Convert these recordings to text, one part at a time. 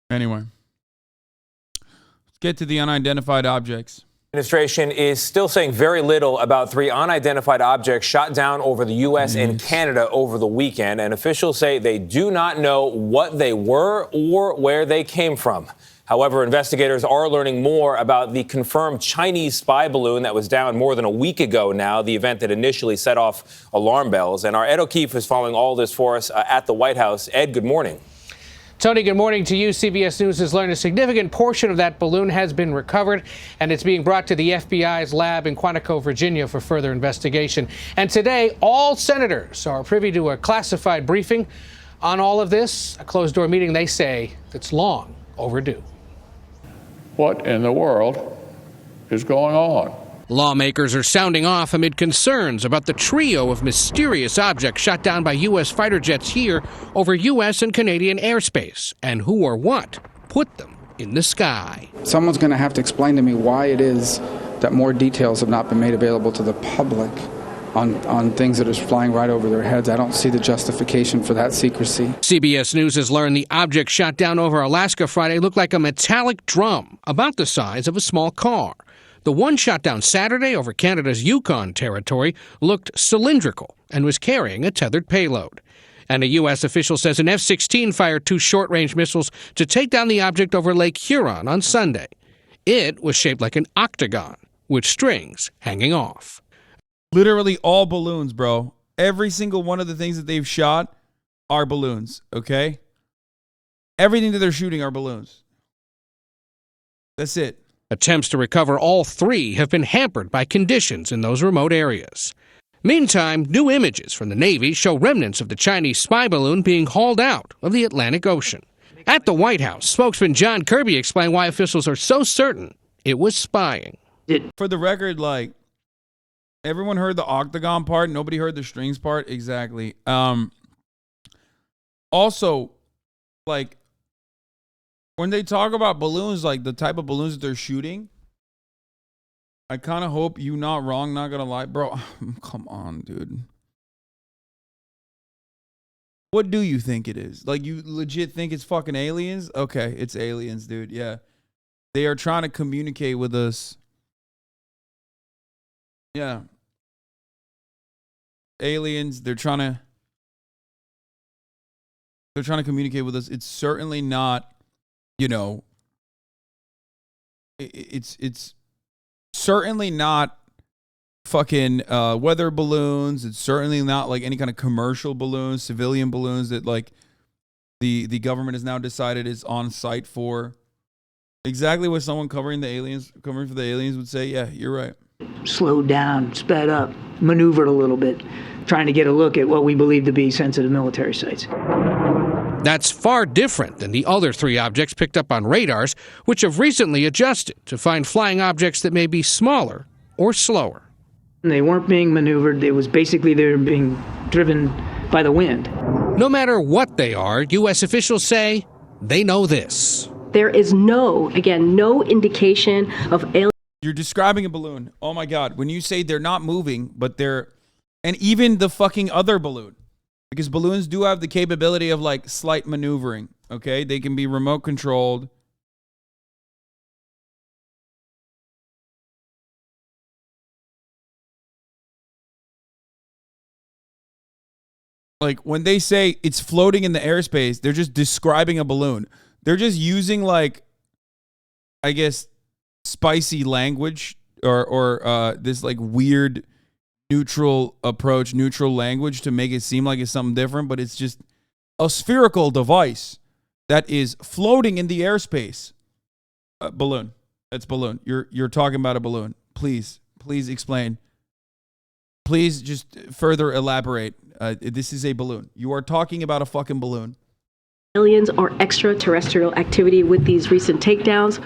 Anyway, let's get to the unidentified objects. Administration is still saying very little about 3 unidentified objects shot down over the U.S. and Canada over the weekend, and officials say they do not know what they were or where they came from. However, investigators are learning more about the confirmed Chinese spy balloon that was down more than a week ago now, the event that initially set off alarm bells. And our Ed O'Keefe is following all this for us at the White House. Ed, good morning. Tony, good morning to you. CBS News has learned a significant portion of that balloon has been recovered, and it's being brought to the FBI's lab in Quantico, Virginia, for further investigation. And today, all senators are privy to a classified briefing on all of this, a closed-door meeting they say that's long overdue. What in the world is going on? Lawmakers are sounding off amid concerns about the trio of mysterious objects shot down by U.S. fighter jets here over U.S. and Canadian airspace, and who or what put them in the sky. Someone's going to have to explain to me why it is that more details have not been made available to the public on things that are flying right over their heads. I don't see the justification for that secrecy. CBS News has learned the object shot down over Alaska Friday looked like a metallic drum, about the size of a small car. The one shot down Saturday over Canada's Yukon territory looked cylindrical and was carrying a tethered payload. And a U.S. official says an F-16 fired 2 short-range missiles to take down the object over Lake Huron on Sunday. It was shaped like an octagon, with strings hanging off. Literally all balloons, bro. Every single one of the things that they've shot are balloons, okay? Everything that they're shooting are balloons. That's it. Attempts to recover all 3 have been hampered by conditions in those remote areas. Meantime, new images from the Navy show remnants of the Chinese spy balloon being hauled out of the Atlantic Ocean. At the White House, spokesman John Kirby explained why officials are so certain it was spying. For the record, like, everyone heard the octagon part. Nobody heard the strings part. Exactly. Also, like, when they talk about balloons, like the type of balloons that they're shooting, I kind of hope you not wrong, not gonna lie. Bro, come on, dude. What do you think it is? Like, you legit think it's fucking aliens? Okay, it's aliens, dude. Yeah. They are trying to communicate with us. Yeah. Aliens, they're trying to communicate with us. It's certainly not, you know, it's certainly not fucking weather balloons. It's certainly not like any kind of commercial balloons, civilian balloons that like the government has now decided is on site for. Exactly what someone covering for the aliens would say. Yeah, you're right. Slowed down, sped up, maneuvered a little bit, trying to get a look at what we believe to be sensitive military sites. That's far different than the other 3 objects picked up on radars, which have recently adjusted to find flying objects that may be smaller or slower. They weren't being maneuvered. It was basically they were being driven by the wind. No matter what they are, U.S. officials say they know this. There is no indication of aliens. You're describing a balloon. Oh my God. When you say they're not moving, but they're, and even the fucking other balloon, because balloons do have the capability of like slight maneuvering. Okay. They can be remote controlled. Like when they say it's floating in the airspace, they're just describing a balloon. They're just using like, I guess, spicy language or this like weird neutral approach, neutral language to make it seem like it's something different, but it's just a spherical device that is floating in the airspace. Balloon. That's balloon. You're talking about a balloon. Please explain. Please just further elaborate. This is a balloon. You are talking about a fucking balloon. Aliens or extraterrestrial activity with these recent takedowns.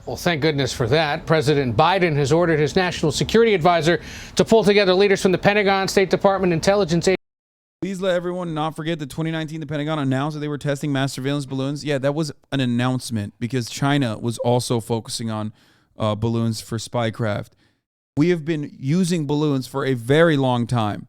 Well, thank goodness for that. President Biden has ordered his national security advisor to pull together leaders from the Pentagon, State Department, intelligence agencies. Please let everyone not forget that 2019, the Pentagon announced that they were testing mass surveillance balloons. Yeah, that was an announcement because China was also focusing on balloons for spycraft. We have been using balloons for a very long time.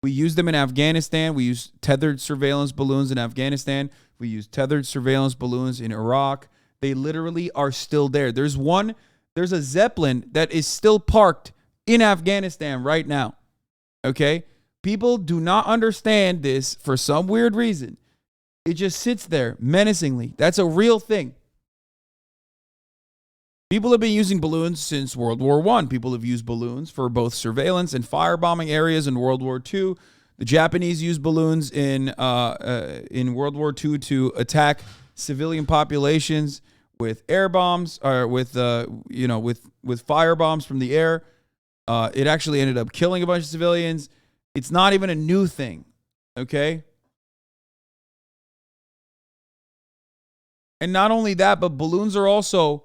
We use them in Afghanistan. We use tethered surveillance balloons in Afghanistan. We use tethered surveillance balloons in Iraq. They literally are still there. There's a Zeppelin that is still parked in Afghanistan right now. Okay? People do not understand this for some weird reason. It just sits there menacingly. That's a real thing. People have been using balloons since World War I. People have used balloons for both surveillance and firebombing areas in World War II. The Japanese used balloons in World War II to attack civilian populations with air bombs, or with fire bombs from the air. It actually ended up killing a bunch of civilians. It's not even a new thing, okay? And not only that, but balloons are also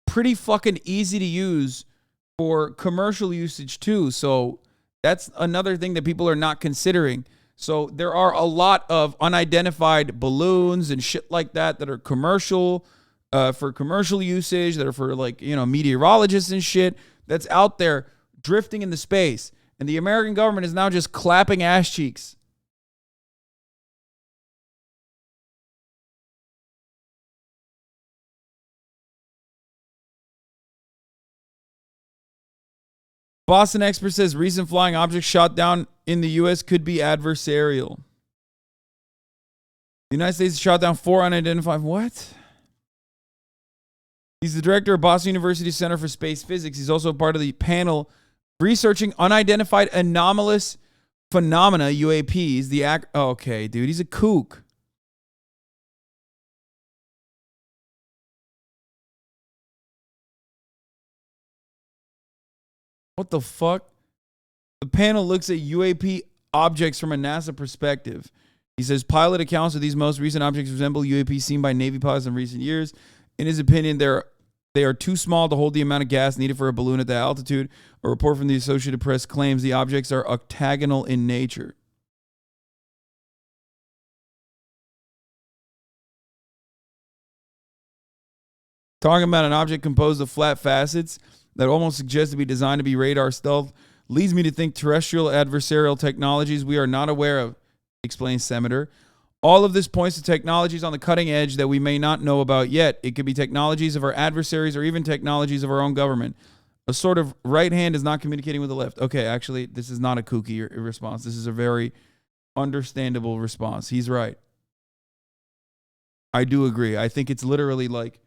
pretty fucking easy to use for commercial usage too. So that's another thing that people are not considering. So there are a lot of unidentified balloons and shit like that are commercial, for commercial usage, that are for meteorologists and shit, that's out there drifting in the space. And the American government is now just clapping ass cheeks. Boston expert says recent flying objects shot down in the U.S. could be adversarial. The United States shot down 4 unidentified. What? He's the director of Boston University Center for Space Physics. He's also part of the panel researching unidentified anomalous phenomena, UAPs. Okay, dude, he's a kook. What the fuck? The panel looks at UAP objects from a NASA perspective. He says pilot accounts of these most recent objects resemble UAPs seen by Navy pilots in recent years. In his opinion, they are too small to hold the amount of gas needed for a balloon at that altitude. A report from the Associated Press claims the objects are octagonal in nature. Talking about an object composed of flat facets that almost suggests to be designed to be radar stealth leads me to think terrestrial adversarial technologies we are not aware of, explains Senator. All of this points to technologies on the cutting edge that we may not know about yet. It could be technologies of our adversaries or even technologies of our own government. A sort of right hand is not communicating with the left. Okay, actually, this is not a kooky response. This is a very understandable response. He's right. I do agree. I think it's literally like,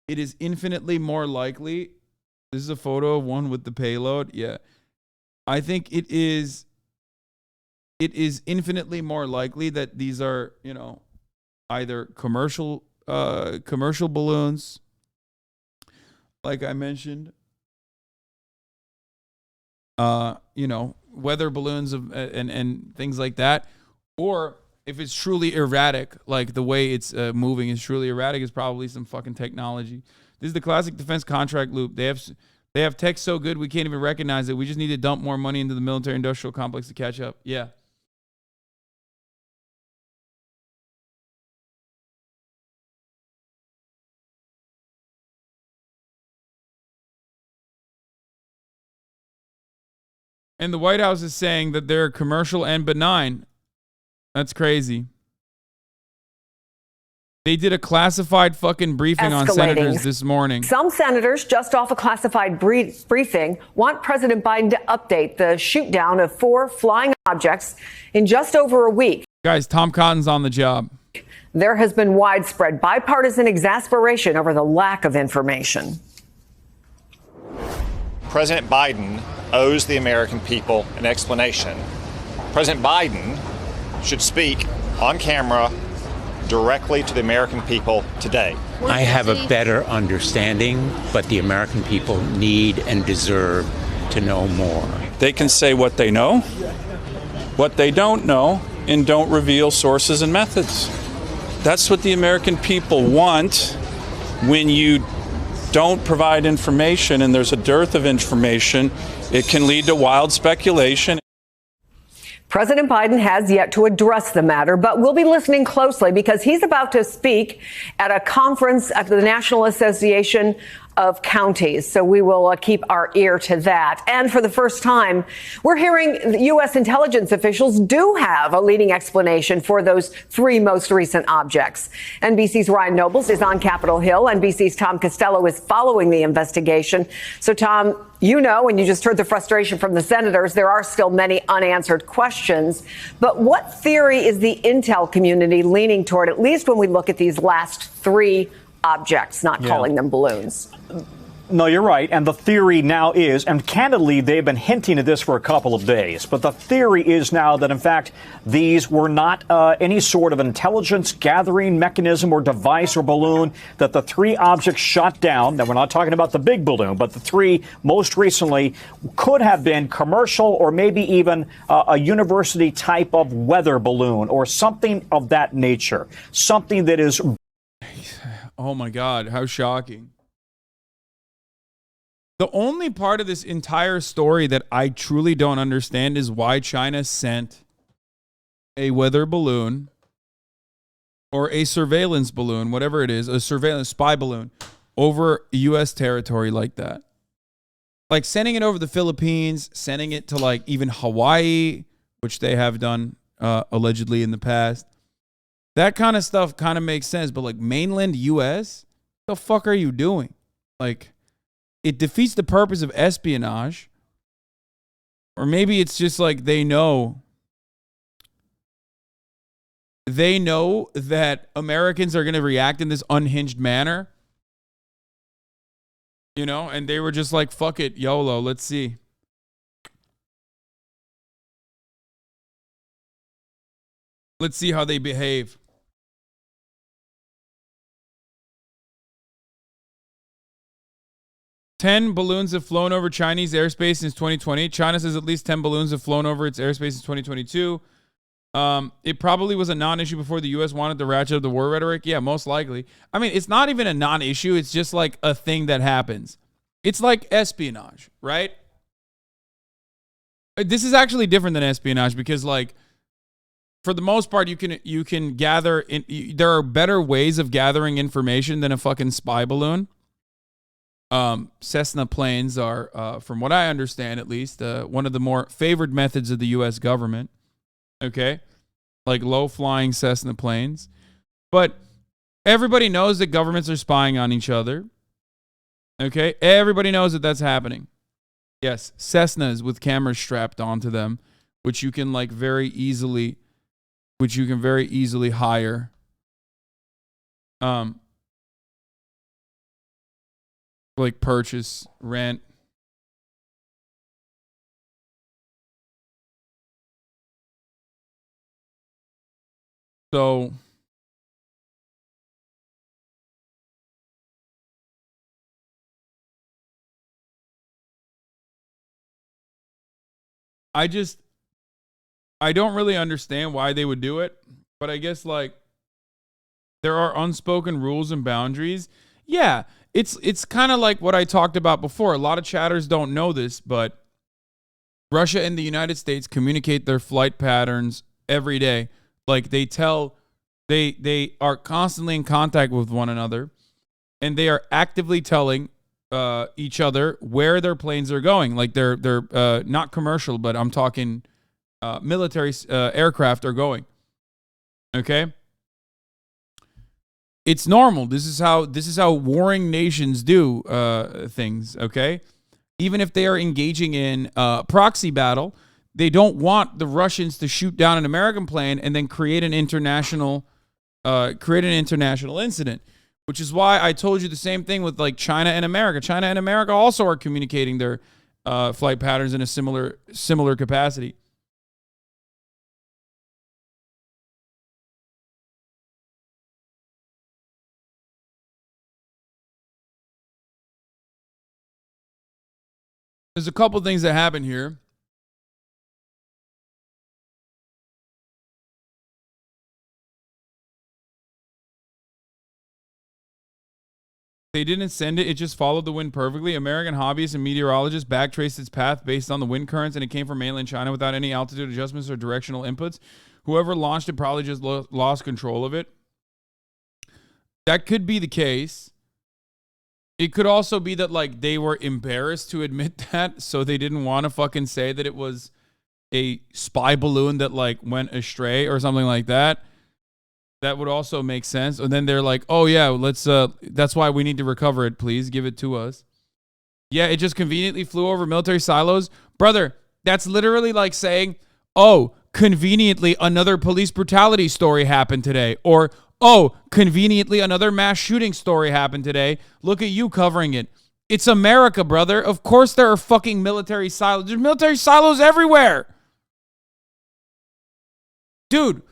it is infinitely more likely. This is a photo of one with the payload. Yeah. I think it is infinitely more likely that these are, either commercial balloons, like I mentioned, weather balloons and things like that, or if it's truly erratic, like the way it's moving is truly erratic, it's probably some fucking technology. This is the classic defense contract loop. They have tech so good we can't even recognize it. We just need to dump more money into the military-industrial complex to catch up. Yeah. And the White House is saying that they're commercial and benign. That's crazy. They did a classified fucking briefing on senators this morning. Some senators, just off a classified briefing, want President Biden to update the shoot down of 4 flying objects in just over a week. Guys, Tom Cotton's on the job. There has been widespread bipartisan exasperation over the lack of information. President Biden owes the American people an explanation. President Biden should speak on camera directly to the American people today. I have a better understanding, but the American people need and deserve to know more. They can say what they know, what they don't know, and don't reveal sources and methods. That's what the American people want. When you don't provide information and there's a dearth of information, it can lead to wild speculation. President Biden has yet to address the matter, but we'll be listening closely because he's about to speak at a conference at the National Association of counties. So we will keep our ear to that. And for the first time, we're hearing U.S. intelligence officials do have a leading explanation for those 3 most recent objects. NBC's Ryan Nobles is on Capitol Hill. NBC's Tom Costello is following the investigation. So, Tom, you know, and you just heard the frustration from the senators, there are still many unanswered questions. But what theory is the intel community leaning toward, at least when we look at these last 3 objects, not calling them balloons? No, you're right. And the theory now is, and candidly, they've been hinting at this for a couple of days, but the theory is now that, in fact, these were not any sort of intelligence gathering mechanism or device or balloon, that the 3 objects shot down, now we're not talking about the big balloon, but the 3 most recently could have been commercial or maybe even a university type of weather balloon or something of that nature. Something that is... Oh, my God. How shocking. The only part of this entire story that I truly don't understand is why China sent a weather balloon or a surveillance balloon, whatever it is, a surveillance spy balloon over U.S. territory like that. Like sending it over the Philippines, sending it to like even Hawaii, which they have done allegedly in the past. That kind of stuff kind of makes sense. But like mainland U.S., what the fuck are you doing? Like... It defeats the purpose of espionage. Or maybe it's just like they know that Americans are going to react in this unhinged manner. You know, and they were just like, fuck it, YOLO, let's see. Let's see how they behave. Ten balloons have flown over Chinese airspace since 2020. China says at least 10 balloons have flown over its airspace since 2022. It probably was a non-issue before the U.S. wanted to ratchet up the war rhetoric. Yeah, most likely. I mean, it's not even a non-issue. It's just like a thing that happens. It's like espionage, right? This is actually different than espionage because, like, for the most part, you can gather. There are better ways of gathering information than a fucking spy balloon. Cessna planes are, from what I understand at least, one of the more favored methods of the U.S. government. Okay? Like low-flying Cessna planes. But everybody knows that governments are spying on each other. Okay? Everybody knows that that's happening. Yes, Cessnas with cameras strapped onto them, which you can like very easily hire. Like purchase, rent. So I don't really understand why they would do it, but I guess like there are unspoken rules and boundaries. Yeah, it's kind of like what I talked about before. A lot of chatters don't know this, but Russia and the United States communicate their flight patterns every day. Like they are constantly in contact with one another, and they are actively telling each other where their planes are going. Like they're not commercial, but I'm talking military aircraft are going. Okay? It's normal. This is how warring nations do things, okay? Even if they are engaging in proxy battle, they don't want the Russians to shoot down an American plane and then create an international incident, which is why I told you the same thing with like China and America. China and America also are communicating their flight patterns in a similar capacity. There's a couple things that happen here. They didn't send it. It just followed the wind perfectly. American hobbyists and meteorologists backtraced its path based on the wind currents, and it came from mainland China without any altitude adjustments or directional inputs. Whoever launched it probably just lost control of it. That could be the case. It could also be that like they were embarrassed to admit that, so they didn't want to fucking say that it was a spy balloon that like went astray or something like that. That would also make sense. And then they're like, "Oh yeah, let's that's why we need to recover it, please. Give it to us." Yeah, it just conveniently flew over military silos. Brother, that's literally like saying, "Oh, conveniently another police brutality story happened today," or "Oh, conveniently another mass shooting story happened today. Look at you covering it." It's America, brother. Of course there are fucking military silos. There's military silos everywhere. Dude,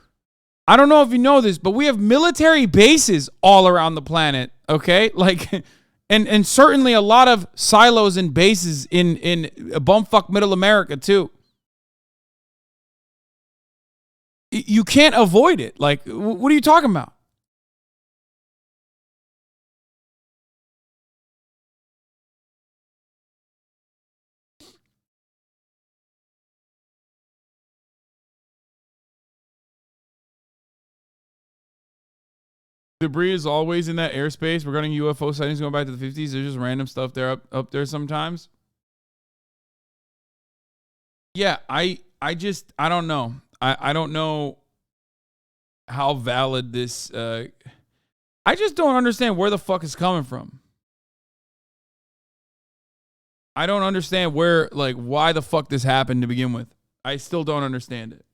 I don't know if you know this, but we have military bases all around the planet, okay? Like, and certainly a lot of silos and bases in bumfuck middle America, too. You can't avoid it. Like, what are you talking about? Debris is always in that airspace. Regarding UFO sightings going back to the 50s, there's just random stuff there up there sometimes. Yeah, I don't know. I don't know how valid this I just don't understand where the fuck it's coming from. I don't understand why the fuck this happened to begin with. I still don't understand it.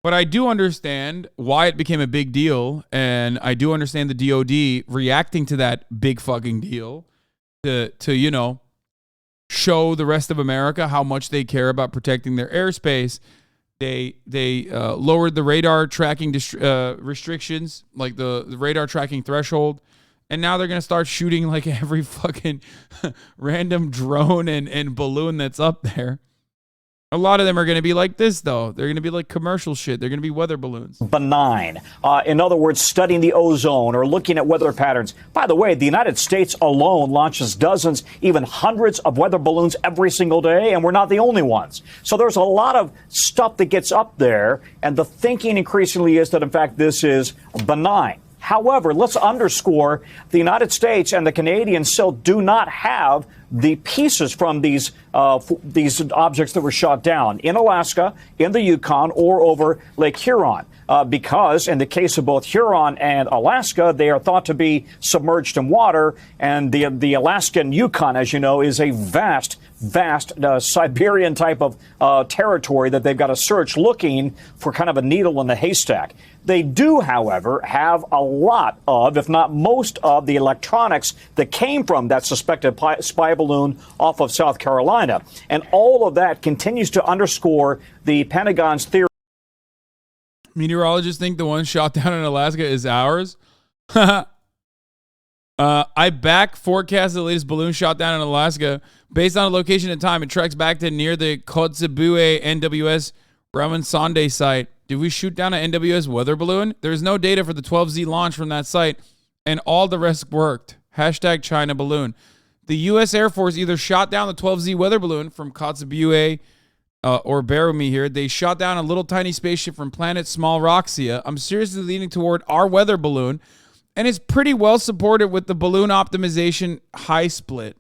But I do understand why it became a big deal, and I do understand the DOD reacting to that big fucking deal to you know, show the rest of America how much they care about protecting their airspace. They lowered the radar tracking restrictions, like the radar tracking threshold, and now they're going to start shooting like every fucking random drone and balloon that's up there. A lot of them are going to be like this, though. They're going to be like commercial shit. They're going to be weather balloons. Benign. In other words, studying the ozone or looking at weather patterns. By the way, the United States alone launches dozens, even hundreds of weather balloons every single day, and we're not the only ones. So there's a lot of stuff that gets up there, and the thinking increasingly is that, in fact, this is benign. However, let's underscore the United States and the Canadians still do not have the pieces from these objects that were shot down in Alaska, in the Yukon, or over Lake Huron. Because in the case of both Huron and Alaska, they are thought to be submerged in water. And the Alaskan Yukon, as you know, is a vast Siberian type of territory that they've got to search looking for kind of a needle in the haystack. They do, however, have a lot of, if not most of, the electronics that came from that suspected spy balloon off of South Carolina. And all of that continues to underscore the Pentagon's theory. Meteorologists think the one shot down in Alaska is ours. I back forecast the latest balloon shot down in Alaska. Based on a location and time, it tracks back to near the Kotzebue NWS Ramansonde site. Did we shoot down an NWS weather balloon? There's no data for the 12Z launch from that site, and all the rest worked. Hashtag China balloon. The U.S. Air Force either shot down the 12Z weather balloon from Kotzebue, or bear with me here. They shot down a little tiny spaceship from planet Small Roxia. I'm seriously leaning toward our weather balloon, and it's pretty well supported with the balloon optimization high split.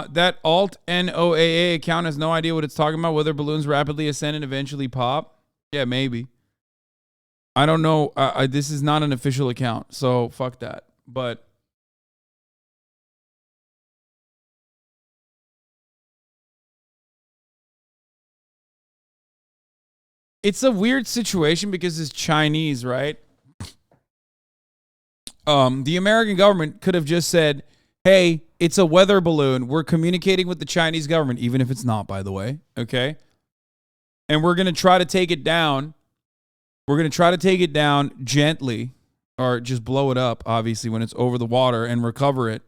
That alt NOAA account has no idea what it's talking about, whether balloons rapidly ascend and eventually pop. Yeah, maybe. I don't know. This is not an official account, so fuck that. But it's a weird situation because it's Chinese, right? The American government could have just said, hey, it's a weather balloon. We're communicating with the Chinese government, even if it's not, by the way. Okay? And we're going to try to take it down. We're going to try to take it down gently, or just blow it up, obviously, when it's over the water, and recover it.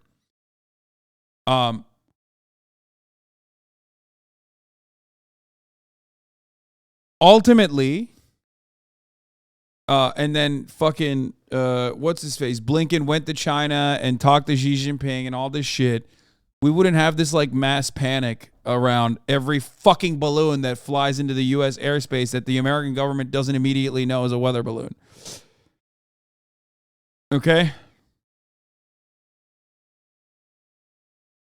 Ultimately, and then fucking, what's his face? Blinken went to China and talked to Xi Jinping and all this shit. we wouldn't have this like mass panic around every fucking balloon that flies into the U.S. airspace that the American government doesn't immediately know is a weather balloon. Okay?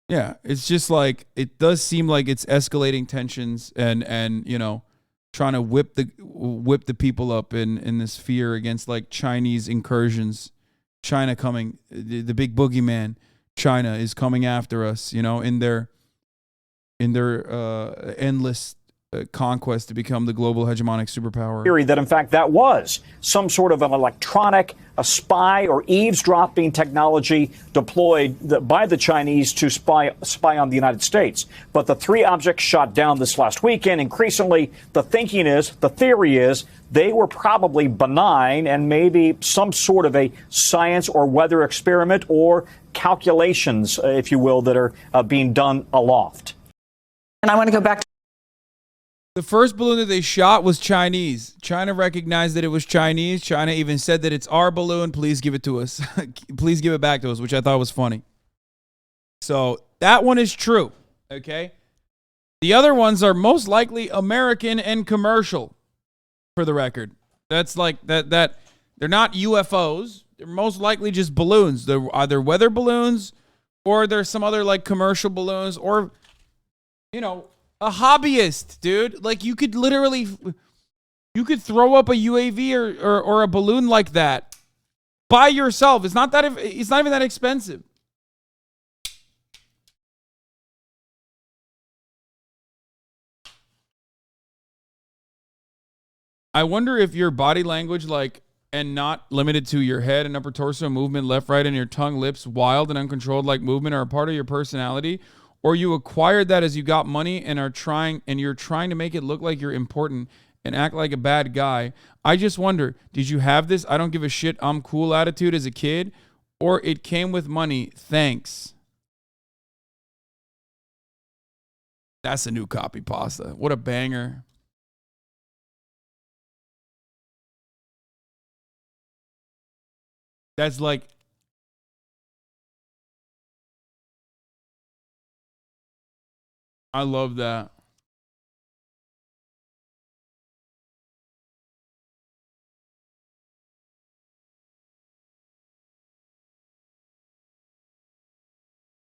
Yeah, it's just like, it does seem like it's escalating tensions and you know, trying to whip the people up in this fear against like Chinese incursions. China coming, the big boogeyman, China is coming after us, you know, in their endless conquest to become the global hegemonic superpower. Theory that, in fact, that was some sort of an electronic, a spy or eavesdropping technology deployed by the Chinese to spy on the United States. But the 3 objects shot down this last weekend, increasingly, the theory is, they were probably benign and maybe some sort of a science or weather experiment or calculations, if you will, that are being done aloft. And I want to go back to the first balloon that they shot was Chinese. China recognized that it was Chinese. China even said that it's our balloon. Please give it to us. Please give it back to us, which I thought was funny. So that one is true. Okay. The other ones are most likely American and commercial, for the record. That's like that they're not UFOs. They're most likely just balloons. They're either weather balloons or there's some other like commercial balloons or, you know, a hobbyist, dude. Like you could literally, you could throw up a UAV or a balloon like that by yourself. It's not even that expensive. I wonder if your body language, like, and not limited to your head and upper torso movement, left, right, and your tongue, lips, wild and uncontrolled like movement are a part of your personality. Or you acquired that as you got money and you're trying to make it look like you're important and act like a bad guy. I just wonder, did you have this I don't give a shit, I'm cool attitude as a kid? Or it came with money? Thanks. That's a new copy pasta. What a banger. That's like, I love that.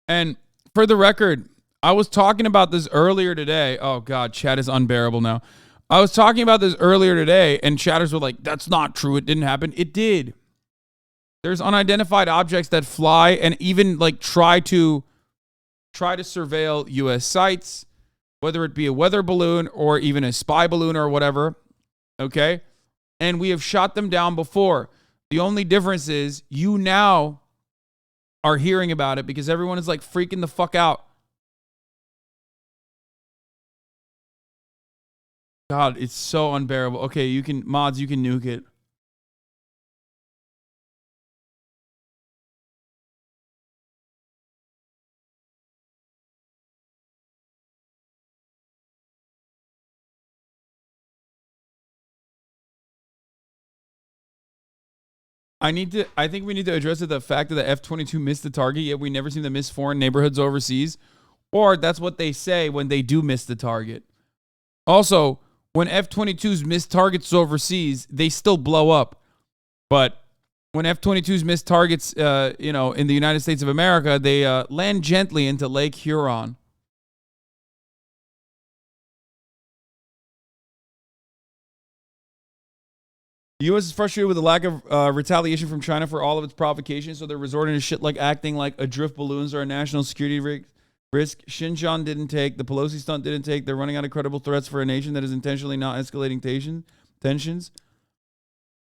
And for the record, I was talking about this earlier today. Oh God, chat is unbearable now. I was talking about this earlier today and chatters were like, that's not true. It didn't happen. It did. There's unidentified objects that fly and even like try to surveil U.S. sites, whether it be a weather balloon or even a spy balloon or whatever, okay? And we have shot them down before. The only difference is you now are hearing about it because everyone is like freaking the fuck out. God, it's so unbearable. Okay, you can nuke it. I think we need to address the fact that the F-22 missed the target, yet we never seem to miss foreign neighborhoods overseas. Or that's what they say when they do miss the target. Also, when F-22s miss targets overseas, they still blow up. But when F-22s miss targets, in the United States of America, they land gently into Lake Huron. The U.S. is frustrated with the lack of retaliation from China for all of its provocations, so they're resorting to shit like acting like adrift balloons are a national security risk. Xinjiang didn't take. The Pelosi stunt didn't take. They're running out of credible threats for a nation that is intentionally not escalating tensions.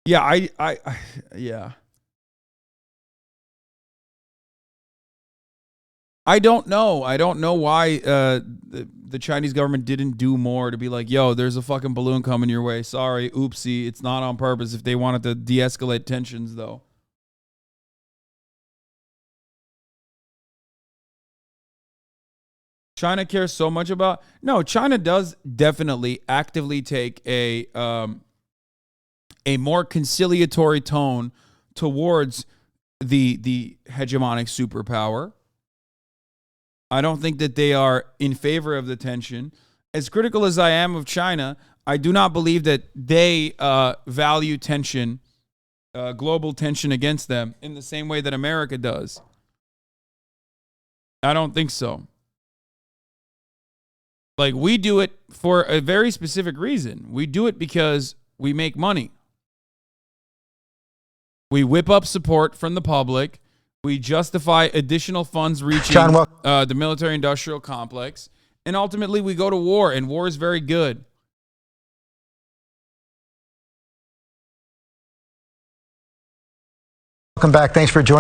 Yeah, yeah. I don't know. I don't know why the Chinese government didn't do more to be like, yo, there's a fucking balloon coming your way. Sorry, oopsie. It's not on purpose if they wanted to de-escalate tensions, though. China cares so much about... No, China does definitely actively take a more conciliatory tone towards the hegemonic superpower. I don't think that they are in favor of the tension. As critical as I am of China, I do not believe that they value tension, global tension against them in the same way that America does. I don't think so. Like, we do it for a very specific reason. We do it because we make money. We whip up support from the public. We justify additional funds reaching the military-industrial complex. And ultimately, we go to war, and war is very good. Welcome back. Thanks for joining.